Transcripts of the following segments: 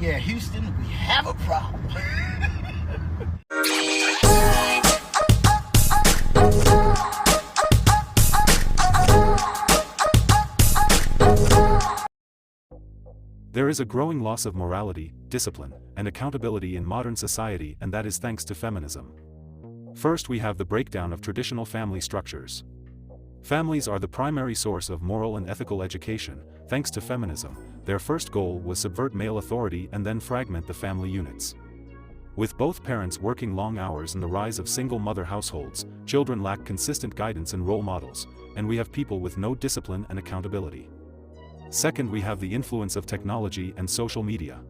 Yeah, Houston, we have a problem. There is a growing loss of morality, discipline, and accountability in modern society, and that is thanks to feminism. First, we have the breakdown of traditional family structures. Families are the primary source of moral and ethical education. Thanks to feminism, their first goal was subvert male authority and then fragment the family units. With both parents working long hours and the rise of single-mother households, children lack consistent guidance and role models, and we have people with no discipline and accountability. Second, we have the influence of technology and social media.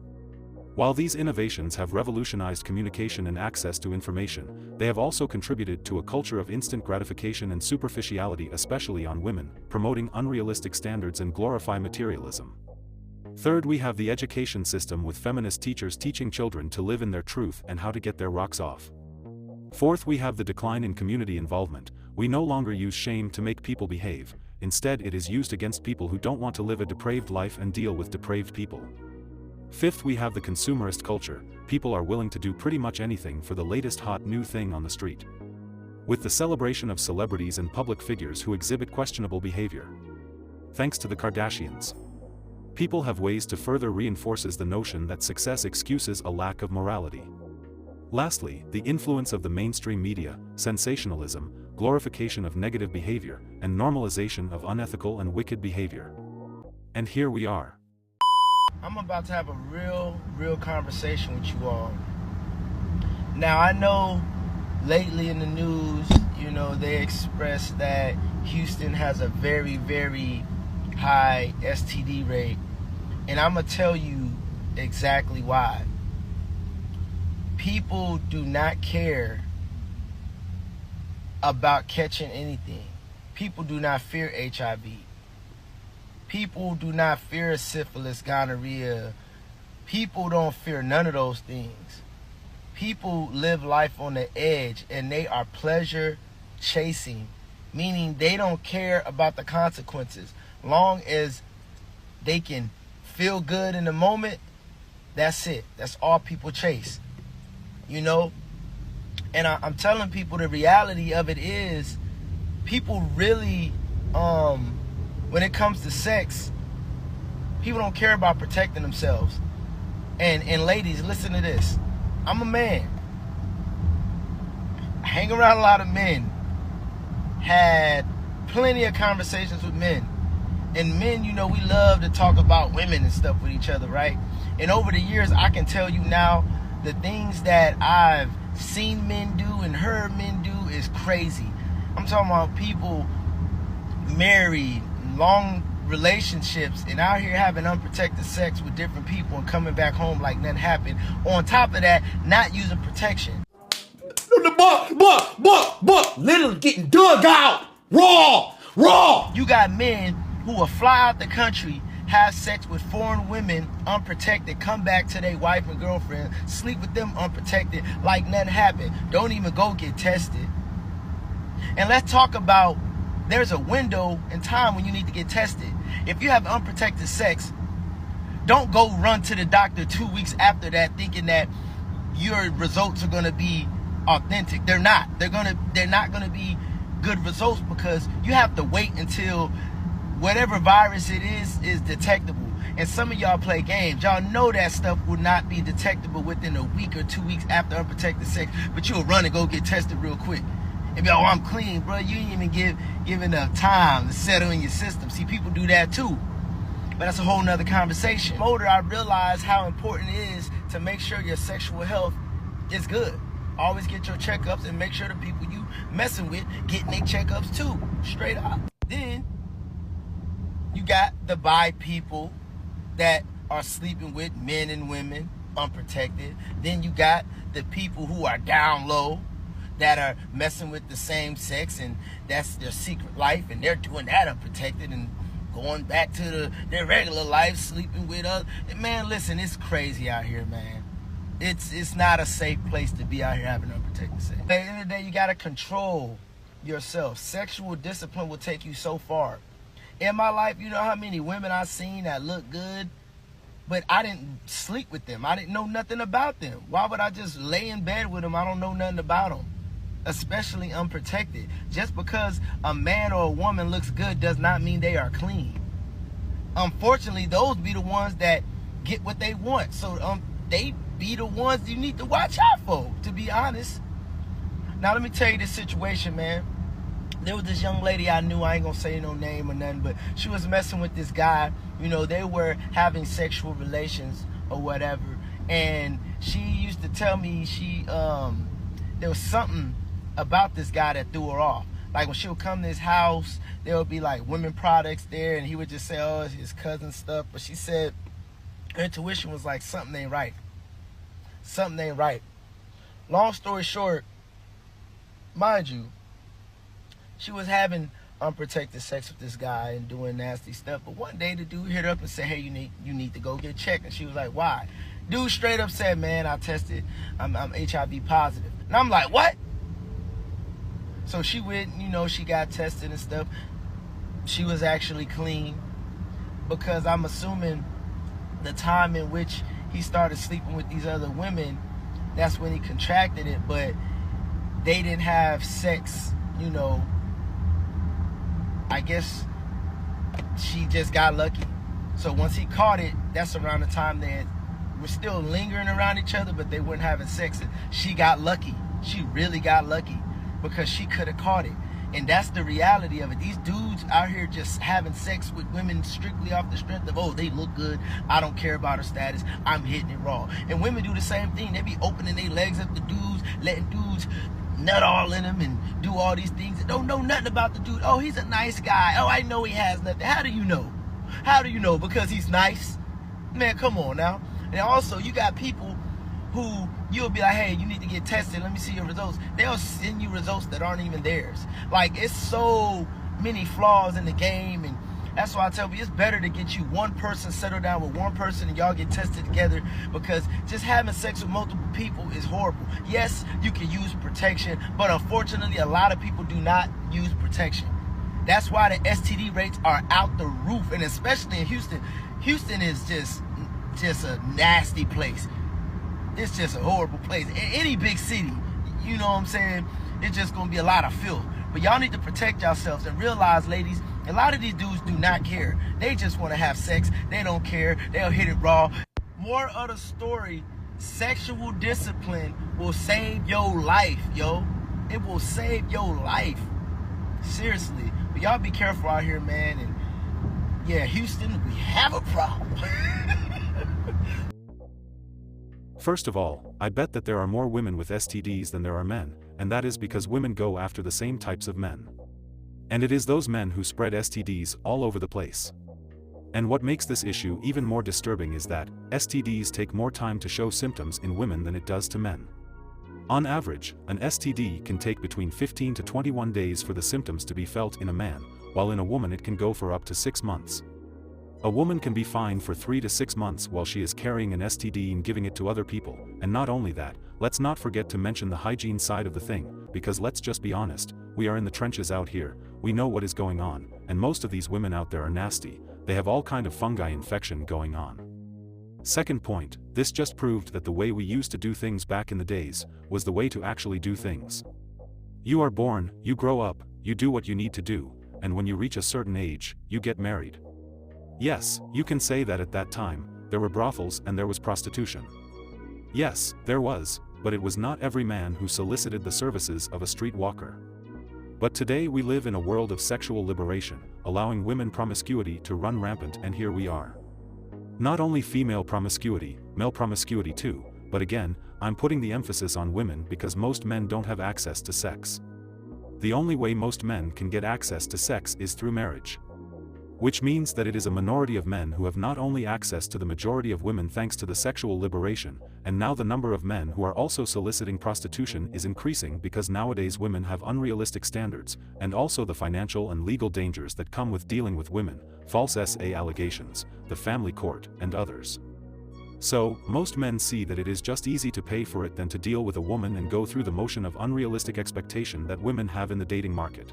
While these innovations have revolutionized communication and access to information, they have also contributed to a culture of instant gratification and superficiality, especially on women, promoting unrealistic standards and glorify materialism. Third, we have the education system with feminist teachers teaching children to live in their truth and how to get their rocks off. Fourth, we have the decline in community involvement. We no longer use shame to make people behave. Instead, it is used against people who don't want to live a depraved life and deal with depraved people. Fifth, we have the consumerist culture. People are willing to do pretty much anything for the latest hot new thing on the street. With the celebration of celebrities and public figures who exhibit questionable behavior. Thanks to the Kardashians, people have ways to further reinforces the notion that success excuses a lack of morality. Lastly, the influence of the mainstream media, sensationalism, glorification of negative behavior, and normalization of unethical and wicked behavior. And here we are. I'm about to have a real conversation with you all. Now, I know lately in the news, they expressed that Houston has a very high STD rate. And I'm going to tell you exactly why. People do not care about catching anything. People do not fear HIV. People do not fear syphilis, gonorrhea. People don't fear none of those things. People live life on the edge and they are pleasure chasing, meaning they don't care about the consequences. Long as they can feel good in the moment, that's it. That's all people chase. And I'm telling people the reality of it is people really, when it comes to sex, people don't care about protecting themselves. And ladies, listen to this. I'm a man. I hang around a lot of men. Had plenty of conversations with men. And men, we love to talk about women and stuff with each other, right? And over the years, I can tell you now, the things that I've seen men do and heard men do is crazy. I'm talking about people married, long relationships, and out here having unprotected sex with different people and coming back home like nothing happened. On top of that, not using protection. Literally getting dug out. Raw. You got men who will fly out the country, have sex with foreign women unprotected, come back to their wife and girlfriend, sleep with them unprotected like nothing happened. Don't even go get tested. And let's talk about, there's a window in time when you need to get tested. If you have unprotected sex, don't go run to the doctor 2 weeks after that thinking that your results are going to be authentic. They're not. They're not going to be good results because you have to wait until whatever virus it is detectable. And some of y'all play games. Y'all know that stuff will not be detectable within a week or 2 weeks after unprotected sex, but you'll run and go get tested real quick. And be like, oh, I'm clean, bro. You ain't even give enough time to settle in your system. See, people do that too. But that's a whole nother conversation. The older I realize how important it is to make sure your sexual health is good. Always get your checkups and make sure the people you messing with getting their checkups too. Straight up. Then you got the bi people that are sleeping with men and women unprotected. Then you got the people who are down low that are messing with the same sex and that's their secret life and they're doing that unprotected and going back to their regular life, sleeping with others. Man, listen, it's crazy out here, man. It's not a safe place to be out here having unprotected sex. At the end of the day, you got to control yourself. Sexual discipline will take you so far. In my life, you know how many women I've seen that look good but I didn't sleep with them. I didn't know nothing about them. Why would I just lay in bed with them? I don't know nothing about them, especially unprotected. Just because a man or a woman looks good does not mean they are clean. Unfortunately, those be the ones that get what they want. So they be the ones you need to watch out for, to be honest. Now let me tell you this situation, man. There was this young lady I knew, I ain't gonna say no name or nothing, but she was messing with this guy. You know, they were having sexual relations or whatever. And she used to tell me there was something about this guy that threw her off. Like when she would come to his house, there would be like women products there, and he would just say, oh, it's his cousin stuff. But she said her intuition was like, something ain't right. Something ain't right. Long story short, mind you, she was having unprotected sex with this guy and doing nasty stuff. But one day the dude hit her up and said, hey, you need to go get checked. And she was like, why? Dude straight up said, man, I tested, I'm HIV positive. And I'm like, what? So she went, she got tested and stuff. She was actually clean, because I'm assuming the time in which he started sleeping with these other women, that's when he contracted it, but they didn't have sex, I guess she just got lucky. So once he caught it, that's around the time they were still lingering around each other, but they weren't having sex. And she got lucky. She really got lucky, because she could have caught it. And that's the reality of it. These dudes out here just having sex with women strictly off the strength of, oh, they look good, I don't care about her status, I'm hitting it raw. And women do the same thing. They be opening their legs up to dudes, letting dudes nut all in them and do all these things and don't know nothing about the dude. Oh, he's a nice guy. Oh, I know he has nothing. How do you know? How do you know? Because he's nice? Man, come on now. And also, you got people who you'll be like, hey, you need to get tested, let me see your results. They'll send you results that aren't even theirs. Like, it's so many flaws in the game, and that's why I tell you, it's better to get you one person, settle down with one person, and y'all get tested together, because just having sex with multiple people is horrible. Yes, you can use protection, but unfortunately, a lot of people do not use protection. That's why the STD rates are out the roof, and especially in Houston. Houston is just a nasty place. It's just a horrible place. In any big city, you know what I'm saying, it's just going to be a lot of filth. But y'all need to protect yourselves and realize, ladies, a lot of these dudes do not care. They just want to have sex. They don't care. They'll hit it raw. More of the story, sexual discipline will save your life, yo. It will save your life. Seriously. But y'all be careful out here, man. And yeah, Houston, we have a problem. First of all, I bet that there are more women with STDs than there are men, and that is because women go after the same types of men. And it is those men who spread STDs all over the place. And what makes this issue even more disturbing is that STDs take more time to show symptoms in women than it does to men. On average, an STD can take between 15 to 21 days for the symptoms to be felt in a man, while in a woman it can go for up to 6 months. A woman can be fined for 3 to 6 months while she is carrying an STD and giving it to other people. And not only that, let's not forget to mention the hygiene side of the thing, because let's just be honest, we are in the trenches out here, we know what is going on, and most of these women out there are nasty, they have all kind of fungi infection going on. Second point, this just proved that the way we used to do things back in the days was the way to actually do things. You are born, you grow up, you do what you need to do, and when you reach a certain age, you get married. Yes, you can say that at that time, there were brothels and there was prostitution. Yes, there was, but it was not every man who solicited the services of a streetwalker. But today we live in a world of sexual liberation, allowing women promiscuity to run rampant, and here we are. Not only female promiscuity, male promiscuity too, but again, I'm putting the emphasis on women because most men don't have access to sex. The only way most men can get access to sex is through marriage. Which means that it is a minority of men who have not only access to the majority of women thanks to the sexual liberation, and now the number of men who are also soliciting prostitution is increasing because nowadays women have unrealistic standards, and also the financial and legal dangers that come with dealing with women, false SA allegations, the family court, and others. So, most men see that it is just easy to pay for it than to deal with a woman and go through the motion of unrealistic expectation that women have in the dating market.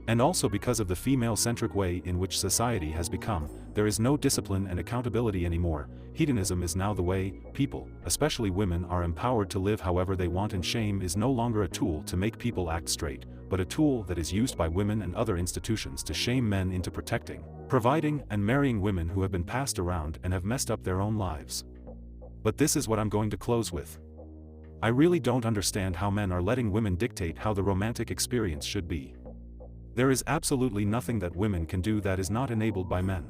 And also because of the female-centric way in which society has become, there is no discipline and accountability anymore. Hedonism is now the way. People, especially women, are empowered to live however they want, and shame is no longer a tool to make people act straight, but a tool that is used by women and other institutions to shame men into protecting, providing, and marrying women who have been passed around and have messed up their own lives. But this is what I'm going to close with. I really don't understand how men are letting women dictate how the romantic experience should be. There is absolutely nothing that women can do that is not enabled by men.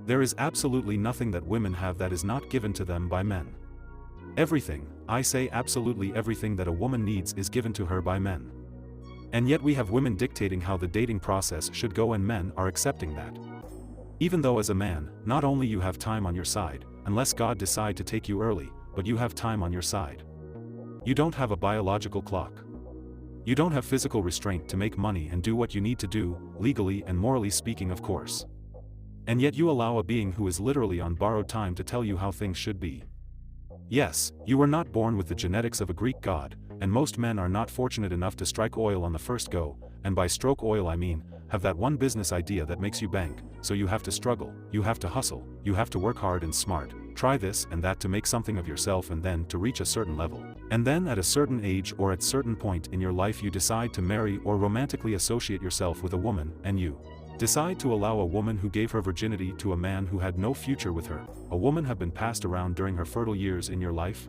There is absolutely nothing that women have that is not given to them by men. Everything, I say absolutely everything that a woman needs is given to her by men. And yet we have women dictating how the dating process should go, and men are accepting that. Even though as a man, not only you have time on your side, unless God decide to take you early, but you have time on your side. You don't have a biological clock. You don't have physical restraint to make money and do what you need to do, legally and morally speaking, of course. And yet you allow a being who is literally on borrowed time to tell you how things should be. Yes, you were not born with the genetics of a Greek god, and most men are not fortunate enough to strike oil on the first go, and by stroke oil I mean, have that one business idea that makes you bank, so you have to struggle, you have to hustle, you have to work hard and smart, try this and that to make something of yourself, and then to reach a certain level. And then at a certain age or at certain point in your life you decide to marry or romantically associate yourself with a woman, and you decide to allow a woman who gave her virginity to a man who had no future with her, a woman have been passed around during her fertile years in your life,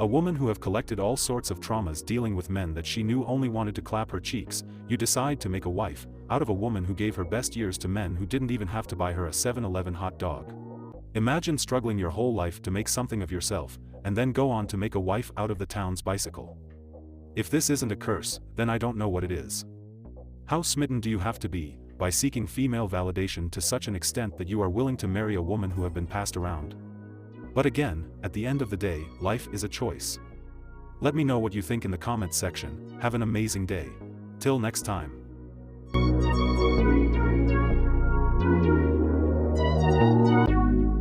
a woman who have collected all sorts of traumas dealing with men that she knew only wanted to clap her cheeks. You decide to make a wife out of a woman who gave her best years to men who didn't even have to buy her a 7-Eleven hot dog. Imagine struggling your whole life to make something of yourself, and then go on to make a wife out of the town's bicycle. If this isn't a curse, then I don't know what it is. How smitten do you have to be by seeking female validation to such an extent that you are willing to marry a woman who have been passed around? But again, at the end of the day, life is a choice. Let me know what you think in the comments section. Have an amazing day. Till next time.